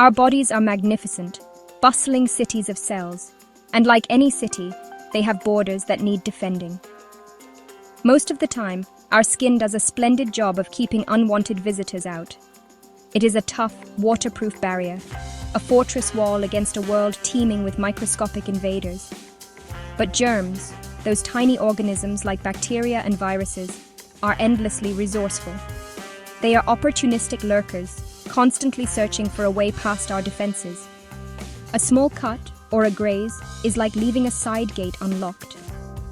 Our bodies are magnificent, bustling cities of cells, and like any city, they have borders that need defending. Most of the time, our skin does a splendid job of keeping unwanted visitors out. It is a tough, waterproof barrier, a fortress wall against a world teeming with microscopic invaders. But germs, those tiny organisms like bacteria and viruses, are endlessly resourceful. They are opportunistic lurkers, constantly searching for a way past our defenses. A small cut or a graze is like leaving a side gate unlocked.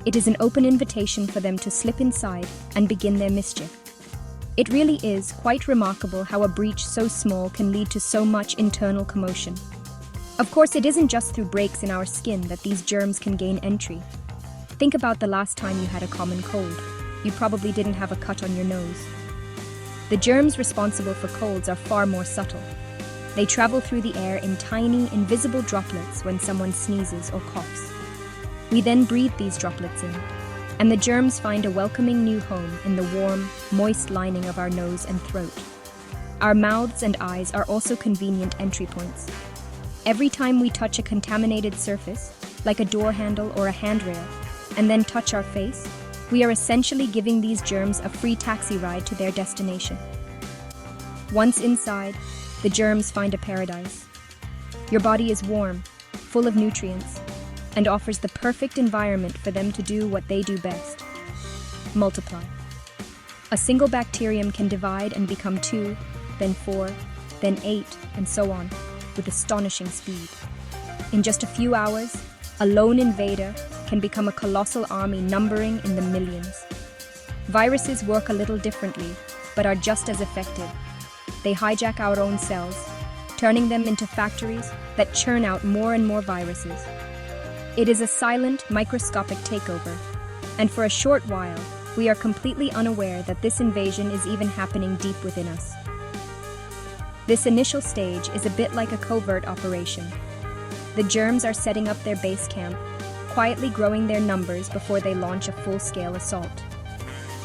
It is an open invitation for them to slip inside and begin their mischief. It really is quite remarkable how a breach so small can lead to so much internal commotion. Of course, it isn't just through breaks in our skin that these germs can gain entry. Think about the last time you had a common cold. You probably didn't have a cut on your nose. The germs responsible for colds are far more subtle. They travel through the air in tiny, invisible droplets when someone sneezes or coughs. We then breathe these droplets in, and the germs find a welcoming new home in the warm, moist lining of our nose and throat. Our mouths and eyes are also convenient entry points. Every time we touch a contaminated surface, like a door handle or a handrail, and then touch our face, we are essentially giving these germs a free taxi ride to their destination. Once inside, the germs find a paradise. Your body is warm, full of nutrients, and offers the perfect environment for them to do what they do best: multiply. A single bacterium can divide and become 2, then 4, then 8, and so on, with astonishing speed. In just a few hours, a lone invader can become a colossal army numbering in the millions. Viruses work a little differently, but are just as effective. They hijack our own cells, turning them into factories that churn out more and more viruses. It is a silent, microscopic takeover, and for a short while, we are completely unaware that this invasion is even happening deep within us. This initial stage is a bit like a covert operation. The germs are setting up their base camp, quietly growing their numbers before they launch a full-scale assault.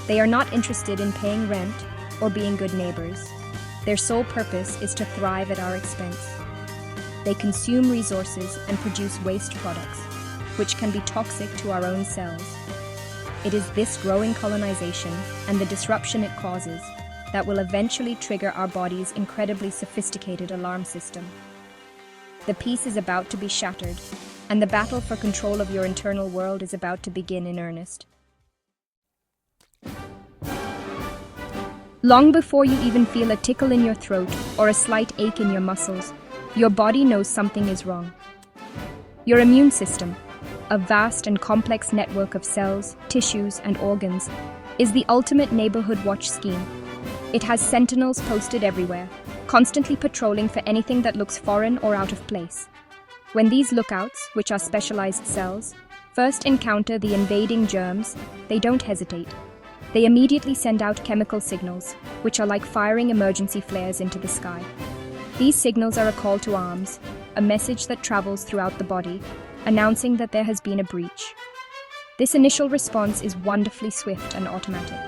They are not interested in paying rent or being good neighbors. Their sole purpose is to thrive at our expense. They consume resources and produce waste products, which can be toxic to our own cells. It is this growing colonization and the disruption it causes that will eventually trigger our body's incredibly sophisticated alarm system. The peace is about to be shattered, and the battle for control of your internal world is about to begin in earnest. Long before you even feel a tickle in your throat or a slight ache in your muscles, your body knows something is wrong. Your immune system, a vast and complex network of cells, tissues, and organs, is the ultimate neighborhood watch scheme. It has sentinels posted everywhere, constantly patrolling for anything that looks foreign or out of place. When these lookouts, which are specialized cells, first encounter the invading germs, they don't hesitate. They immediately send out chemical signals, which are like firing emergency flares into the sky. These signals are a call to arms, a message that travels throughout the body, announcing that there has been a breach. This initial response is wonderfully swift and automatic.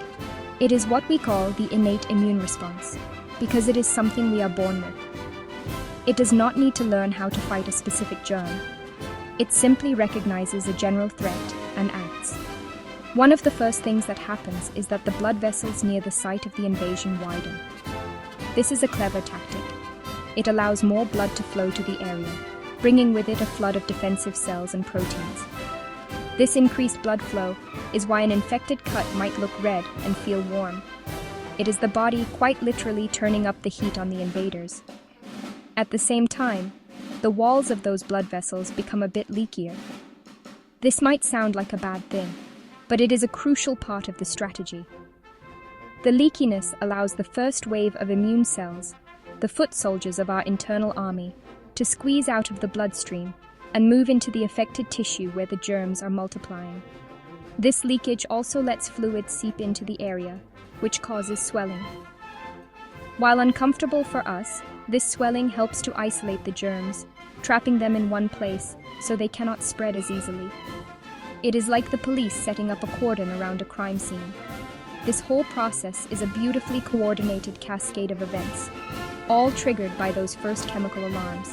It is what we call the innate immune response, because it is something we are born with. It does not need to learn how to fight a specific germ. It simply recognizes a general threat and acts. One of the first things that happens is that the blood vessels near the site of the invasion widen. This is a clever tactic. It allows more blood to flow to the area, bringing with it a flood of defensive cells and proteins. This increased blood flow is why an infected cut might look red and feel warm. It is the body quite literally turning up the heat on the invaders. At the same time, the walls of those blood vessels become a bit leakier. This might sound like a bad thing, but it is a crucial part of the strategy. The leakiness allows the first wave of immune cells, the foot soldiers of our internal army, to squeeze out of the bloodstream and move into the affected tissue where the germs are multiplying. This leakage also lets fluid seep into the area, which causes swelling. While uncomfortable for us, this swelling helps to isolate the germs, trapping them in one place so they cannot spread as easily. It is like the police setting up a cordon around a crime scene. This whole process is a beautifully coordinated cascade of events. all triggered by those first chemical alarms.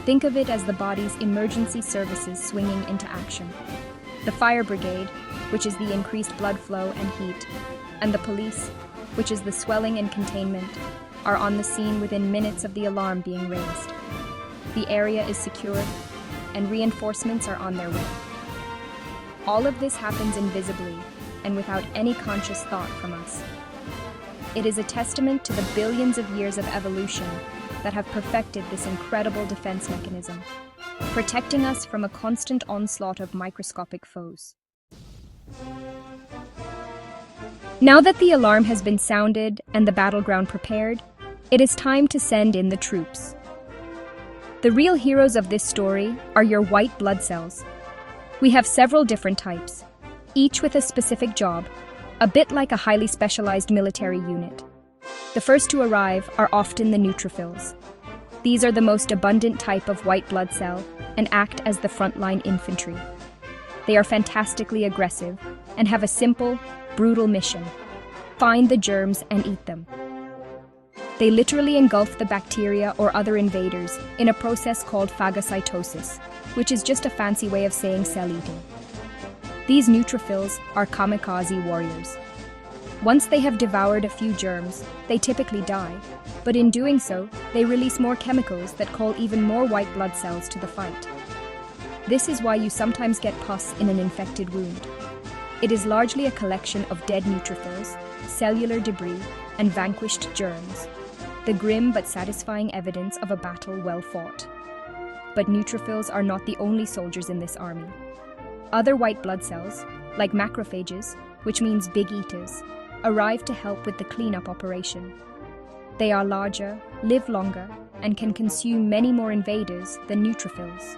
Think of it as the body's emergency services swinging into action. The fire brigade, which is the increased blood flow and heat, and the police, which is the swelling and containment, are on the scene within minutes of the alarm being raised. The area is secured, and reinforcements are on their way. All of this happens invisibly and without any conscious thought from us. It is a testament to the billions of years of evolution that have perfected this incredible defense mechanism, protecting us from a constant onslaught of microscopic foes. Now that the alarm has been sounded and the battleground prepared, it is time to send in the troops. The real heroes of this story are your white blood cells. We have several different types, each with a specific job, a bit like a highly specialized military unit. The first to arrive are often the neutrophils. These are the most abundant type of white blood cell and act as the frontline infantry. They are fantastically aggressive and have a simple, brutal mission: find the germs and eat them. They literally engulf the bacteria or other invaders in a process called phagocytosis, which is just a fancy way of saying cell eating. These neutrophils are kamikaze warriors. Once they have devoured a few germs, they typically die, but in doing so, they release more chemicals that call even more white blood cells to the fight. This is why you sometimes get pus in an infected wound. It is largely a collection of dead neutrophils, cellular debris, and vanquished germs, the grim but satisfying evidence of a battle well fought. But neutrophils are not the only soldiers in this army. Other white blood cells, like macrophages, which means big eaters, arrive to help with the cleanup operation. They are larger, live longer, and can consume many more invaders than neutrophils.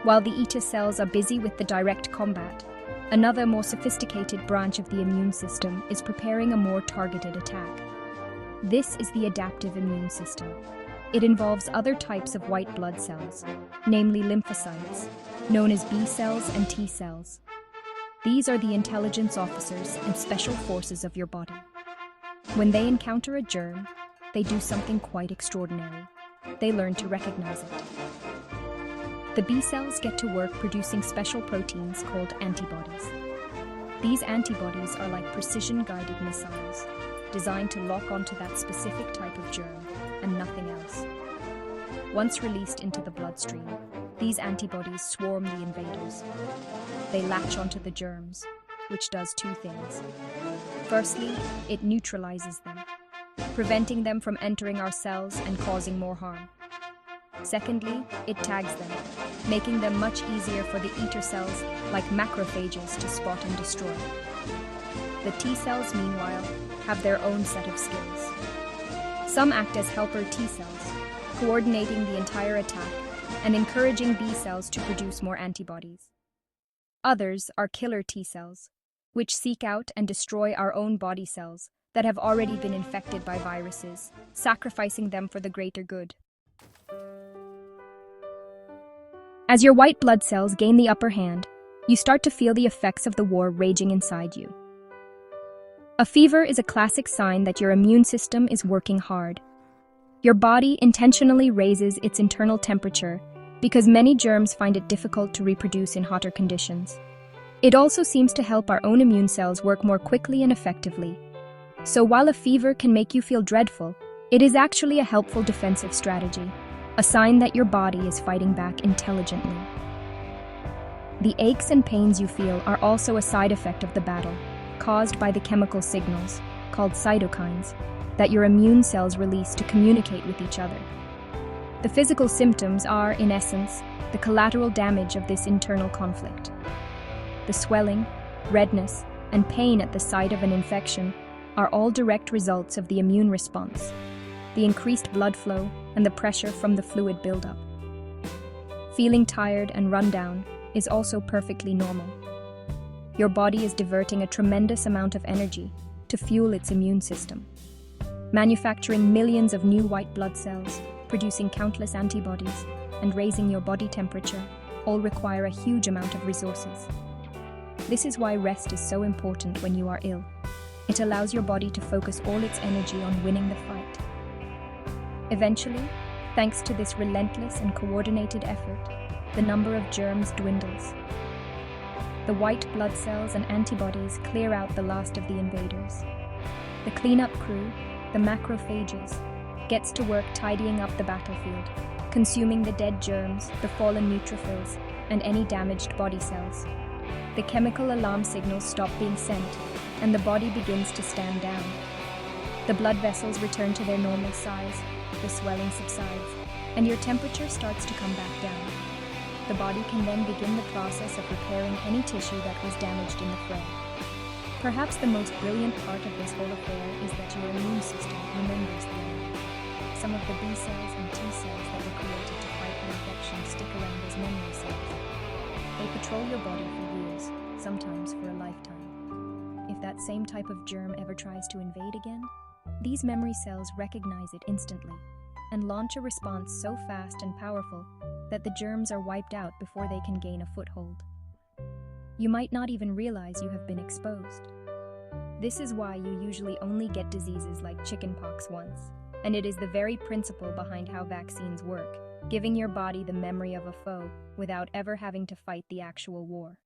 While the eater cells are busy with the direct combat, another more sophisticated branch of the immune system is preparing a more targeted attack. This is the adaptive immune system. It involves other types of white blood cells, namely lymphocytes, known as B cells and T cells. These are the intelligence officers and special forces of your body. When they encounter a germ, they do something quite extraordinary. They learn to recognize it. The B cells get to work producing special proteins called antibodies. These antibodies are like precision-guided missiles, designed to lock onto that specific type of germ and nothing else. Once released into the bloodstream, these antibodies swarm the invaders. They latch onto the germs, which does two things. Firstly, it neutralizes them, preventing them from entering our cells and causing more harm. Secondly, it tags them, making them much easier for the eater cells, like macrophages, to spot and destroy. The T cells, meanwhile, have their own set of skills. Some act as helper T cells, coordinating the entire attack and encouraging B cells to produce more antibodies. Others are killer T cells, which seek out and destroy our own body cells that have already been infected by viruses, sacrificing them for the greater good. As your white blood cells gain the upper hand, you start to feel the effects of the war raging inside you. A fever is a classic sign that your immune system is working hard. Your body intentionally raises its internal temperature because many germs find it difficult to reproduce in hotter conditions. It also seems to help our own immune cells work more quickly and effectively. So while a fever can make you feel dreadful, it is actually a helpful defensive strategy, a sign that your body is fighting back intelligently. The aches and pains you feel are also a side effect of the battle, caused by the chemical signals, called cytokines, that your immune cells release to communicate with each other. The physical symptoms are, in essence, the collateral damage of this internal conflict. The swelling, redness, and pain at the site of an infection are all direct results of the immune response, the increased blood flow, and the pressure from the fluid buildup. Feeling tired and run down is also perfectly normal. Your body is diverting a tremendous amount of energy to fuel its immune system, manufacturing millions of new white blood cells, producing countless antibodies, and raising your body temperature all require a huge amount of resources. This is why rest is so important when you are ill. It allows your body to focus all its energy on winning the fight. Eventually, thanks to this relentless and coordinated effort, the number of germs dwindles. The white blood cells and antibodies clear out the last of the invaders. The cleanup crew, the macrophages, gets to work tidying up the battlefield, consuming the dead germs, the fallen neutrophils, and any damaged body cells. The chemical alarm signals stop being sent, and the body begins to stand down. The blood vessels return to their normal size, the swelling subsides, and your temperature starts to come back down. The body can then begin the process of repairing any tissue that was damaged in the fray. Perhaps the most brilliant part of this whole affair is that your immune system remembers the enemy. Some of the B cells and T cells that were created to fight an infection stick around as memory cells. They patrol your body for years, sometimes for a lifetime. If that same type of germ ever tries to invade again, these memory cells recognize it instantly and launch a response so fast and powerful that the germs are wiped out before they can gain a foothold. You might not even realize you have been exposed. This is why you usually only get diseases like chickenpox once, and it is the very principle behind how vaccines work, giving your body the memory of a foe without ever having to fight the actual war.